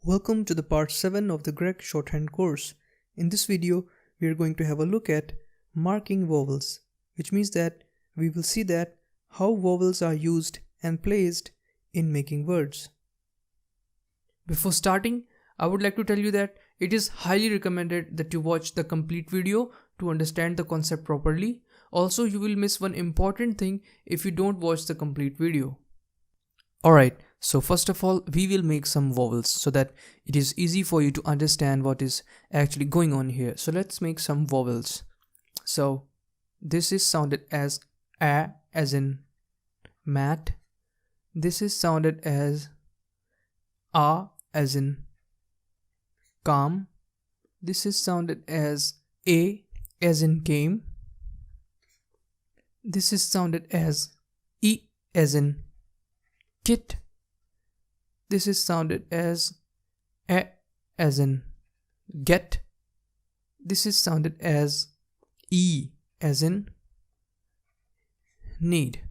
Welcome to the part 7 of the Gregg Shorthand course. In this video, we are going to have a look at marking vowels, which means that we will see that how vowels are used and placed in making words. Before starting, I would like to tell you that it is highly recommended that you watch the complete video to understand the concept properly. Also, you will miss one important thing if you don't watch the complete video. Alright, so first of all, we will make some vowels so that it is easy for you to understand what is actually going on here. So let's make some vowels. So this is sounded as a, as in mat. This is sounded as a, as in calm. This is sounded as a, as in came. This is sounded as e, as in kit. This is sounded as a, as in get. This is sounded as e, as in need.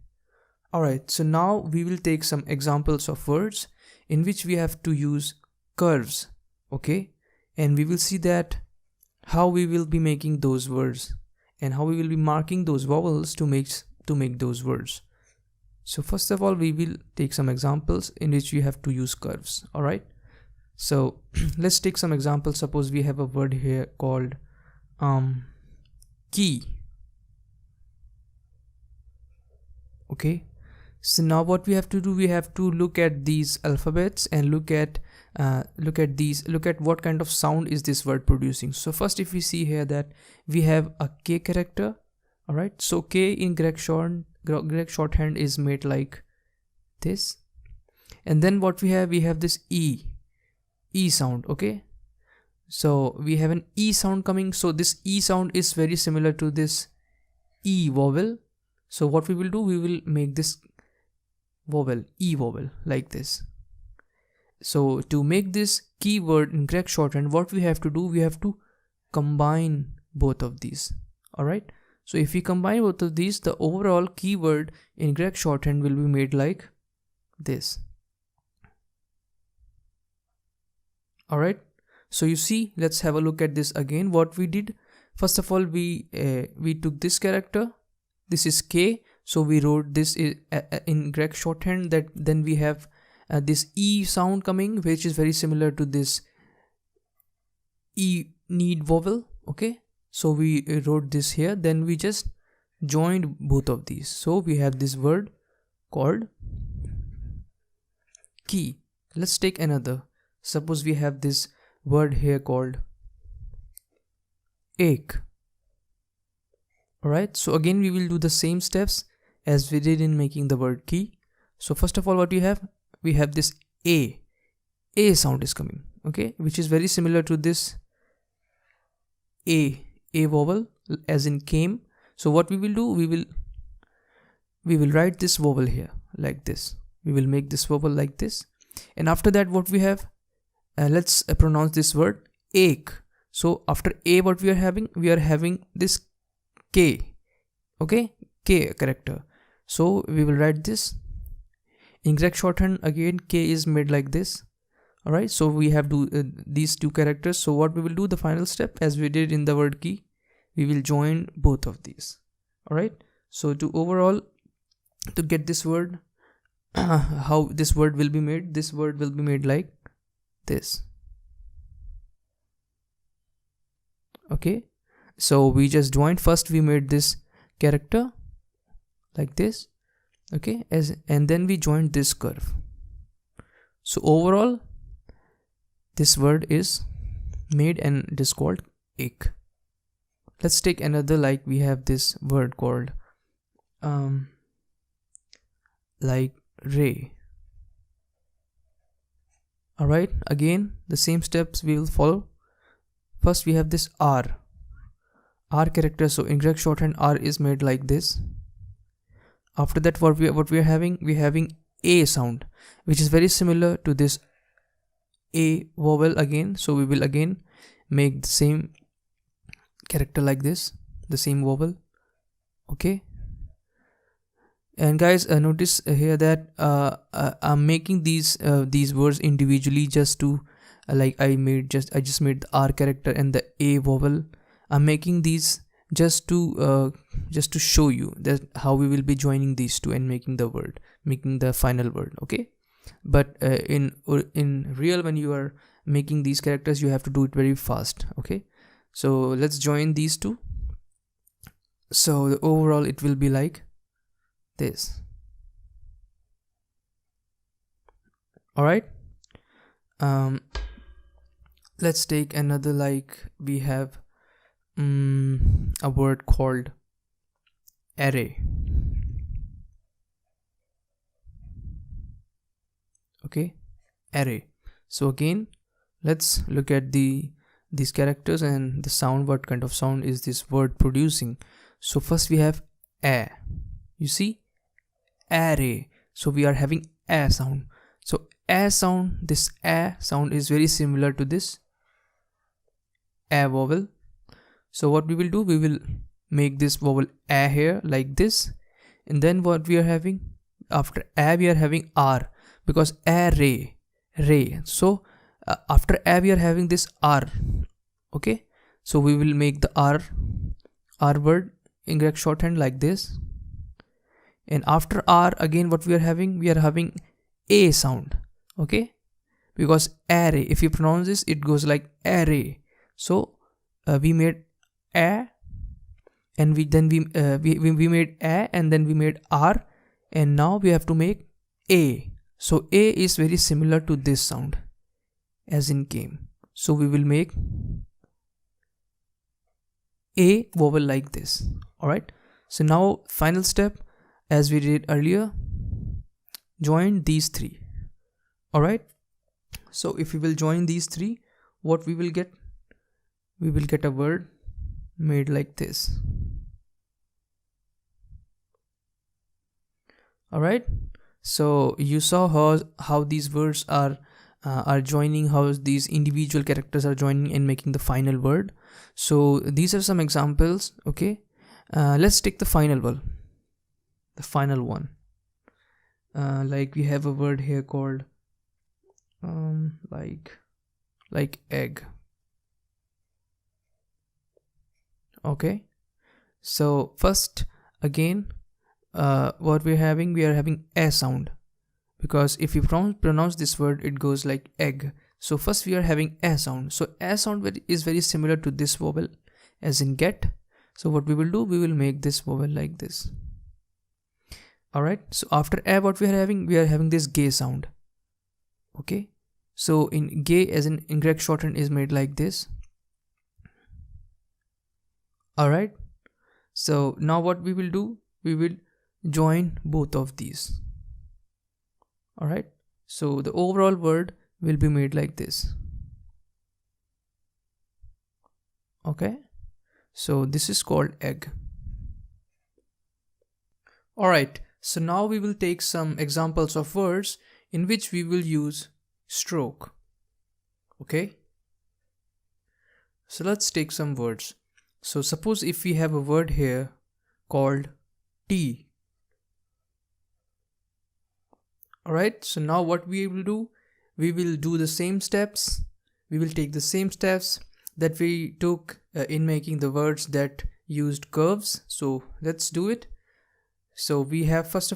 Alright, so now we will take some examples of words in which we have to use curves, okay? And we will see that how we will be making those words and how we will be marking those vowels to make those words. So first of all, we will take some examples in which we have to use curves. Alright, so let's take some examples. Suppose we have a word here called key. Okay, so now what we have to do, we have to look at these alphabets and look at what kind of sound is this word producing. So first, if we see here that we have a K character. Alright, so K in Gregg Shorthand is made like this, and then what we have this E sound. Okay, so we have an E sound coming, so this E sound is very similar to this E vowel. So what we will do, we will make this vowel E vowel like this. So to make this keyword in Gregg Shorthand, what we have to do, we have to combine both of these. Alright, so if we combine both of these, the overall keyword in Gregg Shorthand will be made like this. Alright, so you see, let's have a look at this again. What we did, first of all, we took this character. This is K, so we wrote this in Gregg Shorthand. That then we have this E sound coming, which is very similar to this E need vowel. Okay, so we wrote this here, then we just joined both of these. So we have this word called key. Let's take another. Suppose we have this word here called ache. Alright, so again we will do the same steps as we did in making the word key. So first of all, what we have this A sound is coming, okay, which is very similar to this A vowel as in came. So what we will do, we will write this vowel here like this. We will make this vowel like this, and after that what we have, let's pronounce this word ache. So after A, what we are having this K, okay, K character. So we will write this in Gregg Shorthand. Again, K is made like this. Alright, so we have these two characters. So what we will do, the final step, as we did in the word key, we will join both of these. Alright, so to get this word, how this word will be made, this word will be made like this. Okay, so we just joined. First we made this character like this, okay, and then we joined this curve. So overall this word is made and it is called ache. Let's take another, like we have this word called like ray. Alright, again the same steps we will follow. First we have this R character. So in Gregg Shorthand, R is made like this. After that, what we are having, we're having A sound, which is very similar to this A vowel again. So we will again make the same character like this, the same vowel. Okay, And guys, notice here that I'm making these words individually just to like I just made the R character and the A vowel. I'm making these just to show you that how we will be joining these two and making the final word. Okay, but in real, when you are making these characters, you have to do it very fast. Okay, so let's join these two. So the overall it will be like this. All right, let's take another, like we have a word called array. Okay, array. So again, let's look at these characters and the sound. What kind of sound is this word producing? So first we have a. You see, array. So we are having a sound. So a sound, this a sound is very similar to this a vowel. So what we will do, we will make this vowel a here like this, and then what we are having after a, we are having r, because array, ray. So after a we are having this r. Okay, so we will make the r word in Gregg shorthand like this, and after r again what we are having a sound. Okay, because array, if you pronounce this, it goes like array. So we made a, and we made a, and then we made r, and now we have to make a. So a is very similar to this sound as in came. So we will make a vowel like this. Alright, so now final step, as we did earlier, join these three. Alright, so if we will join these three, what we will get? We will get a word made like this. Alright, so you saw how these words are joining, how these individual characters are joining and making the final word. So these are some examples. Okay, let's take the final one. Like we have a word here called like egg. Okay, so first again, what we are having a sound, because if you pronounce this word, it goes like egg. So first we are having a sound. So a sound is very similar to this vowel as in get. So what we will do, we will make this vowel like this. Alright, so after a, what we are having this gay sound. Okay, so in gay, as in Gregg shorthand, is made like this. Alright, so now what we will do, we will join both of these. Alright, so the overall word will be made like this. Okay, so this is called egg. Alright, so now we will take some examples of words in which we will use stroke. Okay, so let's take some words. So suppose if we have a word here called tea. Alright, so now what we will do, we will do the same steps. We will take the same steps that we took in making the words that used curves. So let's do it. So we have, let's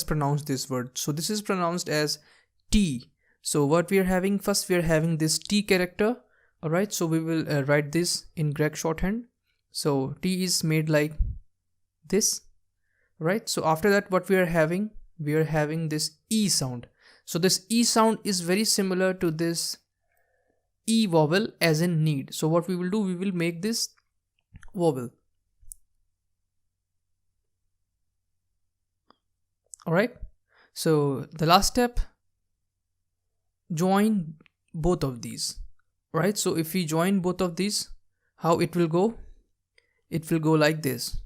pronounce this word. So this is pronounced as T. So what we are having, first we are having this T character. Alright, so we will write this in Gregg shorthand. So T is made like this. Right, so after that what we are having this E sound. So this E sound is very similar to this E vowel as in need. So what we will do, we will make this vowel. Alright, so the last step, join both of these. Right, so if we join both of these, how it will go? It will go like this.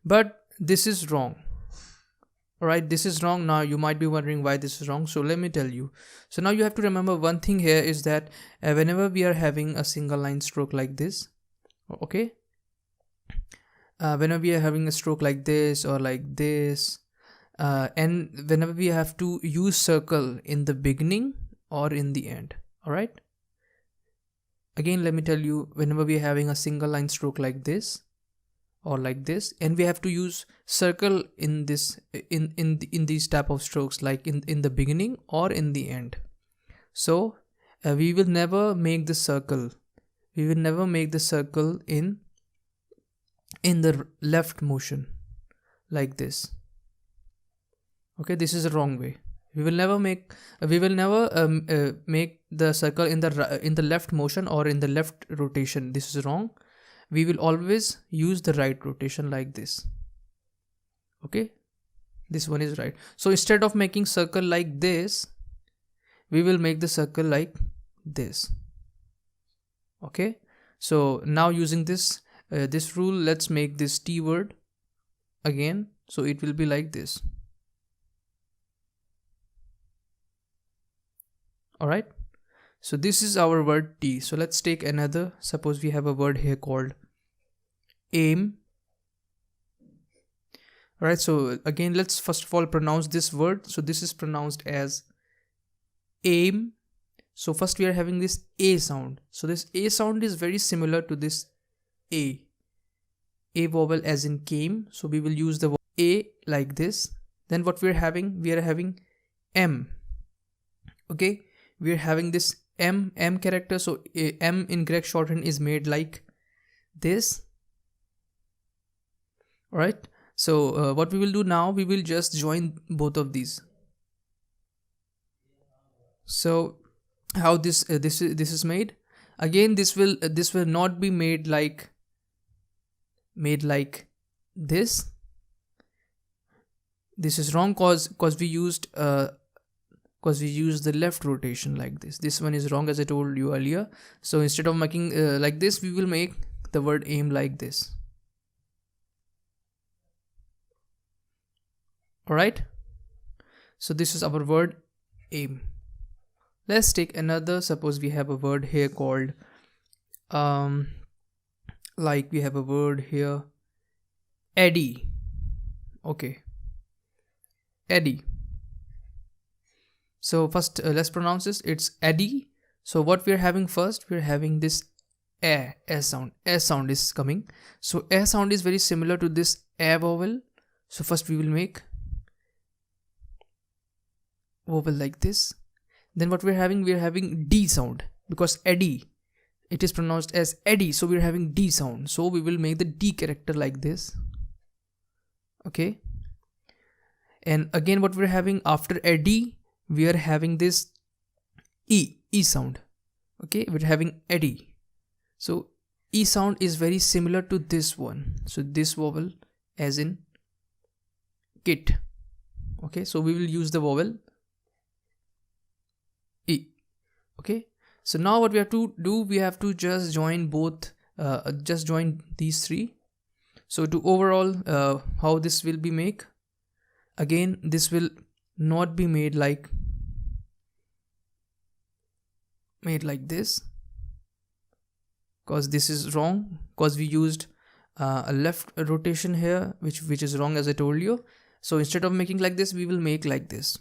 But this is wrong. Alright, this is wrong. Now you might be wondering why this is wrong. So let me tell you. So now you have to remember one thing here is that whenever we are having a single line stroke like this, okay, whenever we are having a stroke like this or like this, and whenever we have to use circle in the beginning or in the end. All right, again let me tell you, whenever we are having a single line stroke like this or like this, and we have to use circle in this in these type of strokes, like in the beginning or in the end. So we will never make the circle in the left motion like this. Okay, this is a wrong way. We will never make the circle in the left motion or in the left rotation. This is wrong. We will always use the right rotation like this. Okay, this one is right. So instead of making circle like this, we will make the circle like this. Okay, so now using this rule, let's make this T word again. So it will be like this. All right, so this is our word T. So let's take another. Suppose we have a word here called aim. All right, so again let's first of all pronounce this word. So this is pronounced as aim. So first we are having this A sound. So this A sound is very similar to this A vowel as in came. So we will use the A like this. Then what we are having M. Okay, we are having this M character. So M in Gregg Shorthand is made like this. All right, so what we will do now, we will just join both of these. So how this is made? Again, this will not be made like this. This is wrong cause we used the left rotation like this. This one is wrong, as I told you earlier. So instead of making like this, we will make the word aim like this. All right, so this is our word aim. Let's take another. Suppose we have a word here called like we have a word here eddy. Okay, eddy. So first let's pronounce this. It's eddy. So what we're having first, we're having this a sound. A sound is coming. So a sound is very similar to this a vowel. So first we will make vowel like this. Then what we're having D sound, because eddy, it is pronounced as eddy, so we're having D sound. So we will make the D character like this. Okay, and again what we're having after eddy, we are having this E sound. Okay, we're having eddy. So E sound is very similar to this one. So this vowel as in kit. Okay, so we will use the vowel E. Okay, so now what we have to do, we have to just join both, just join these three. So to overall how this will be make, again this will not be made like this, because this is wrong, because we used a left rotation here, which is wrong, as I told you. So instead of making like this, we will make like this.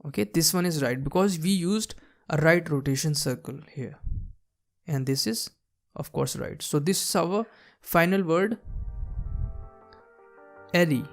Okay, this one is right because we used a right rotation circle here, and this is of course right. So this is our final word, eddy.